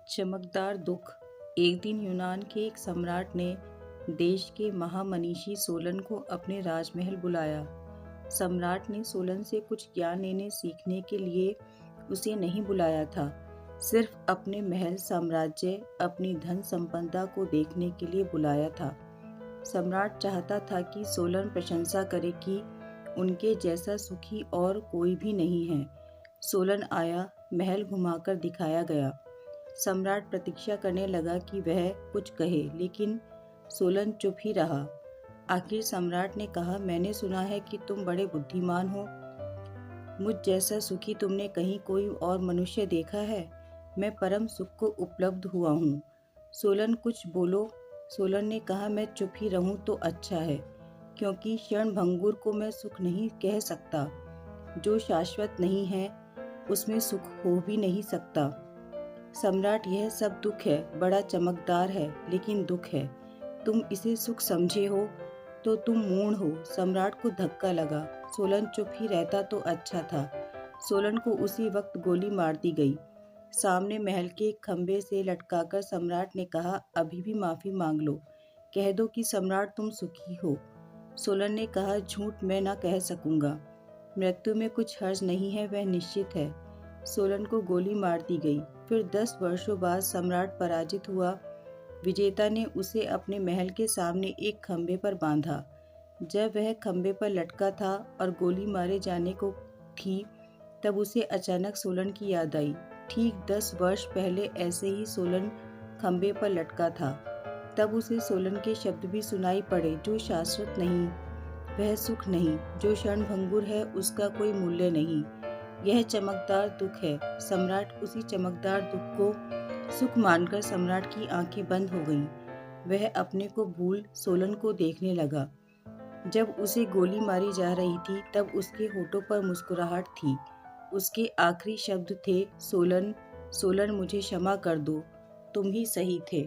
चमकदार दुख। एक दिन यूनान के एक सम्राट ने देश के महामनीषी सोलन को अपने राजमहल बुलाया। सम्राट ने सोलन से कुछ ज्ञान लेने सीखने के लिए उसे नहीं बुलाया था, सिर्फ अपने महल, साम्राज्य, अपनी धन संपदा को देखने के लिए बुलाया था। सम्राट चाहता था कि सोलन प्रशंसा करे कि उनके जैसा सुखी और कोई भी नहीं है। सोलन आया, महल घुमाकर दिखाया गया। सम्राट प्रतीक्षा करने लगा कि वह कुछ कहे, लेकिन सोलन चुप ही रहा। आखिर सम्राट ने कहा, मैंने सुना है कि तुम बड़े बुद्धिमान हो। मुझ जैसा सुखी तुमने कहीं कोई और मनुष्य देखा है? मैं परम सुख को उपलब्ध हुआ हूँ। सोलन कुछ बोलो। सोलन ने कहा, मैं चुप ही रहूं तो अच्छा है, क्योंकि क्षणभंगुर को मैं सुख नहीं कह सकता। जो शाश्वत नहीं है उसमें सुख हो भी नहीं सकता। सम्राट, यह सब दुख है, बड़ा चमकदार है, लेकिन दुख है। तुम इसे सुख समझे हो तो तुम मूढ़ हो। सम्राट को धक्का लगा। सोलन चुप ही रहता तो अच्छा था। सोलन को उसी वक्त गोली मार दी गई। सामने महल के एक खंबे से लटकाकर सम्राट ने कहा, अभी भी माफी मांग लो, कह दो कि सम्राट तुम सुखी हो। सोलन ने कहा, झूठ मैं ना कह सकूंगा। मृत्यु में कुछ हर्ज नहीं है, वह निश्चित है। सोलन को गोली मार दी गई। फिर 10 वर्षों बाद सम्राट पराजित हुआ। विजेता ने उसे अपने महल के सामने एक खंबे पर बांधा। जब वह खंबे पर लटका था और गोली मारे जाने को थी, तब उसे अचानक सोलन की याद आई। ठीक 10 वर्ष पहले ऐसे ही सोलन खंबे पर लटका था। तब उसे सोलन के शब्द भी सुनाई पड़े, जो शाश्वत नहीं, वह सुख नहीं, जो क्षणभंगुर है उसका कोई मूल्य नहीं। यह चमकदार दुख है। सम्राट उसी चमकदार दुख को सुख मानकर सम्राट की आंखें बंद हो गईं। वह अपने को भूल सोलन को देखने लगा। जब उसे गोली मारी जा रही थी, तब उसके होठों पर मुस्कुराहट थी। उसके आखिरी शब्द थे, सोलन, सोलन मुझे क्षमा कर दो, तुम ही सही थे।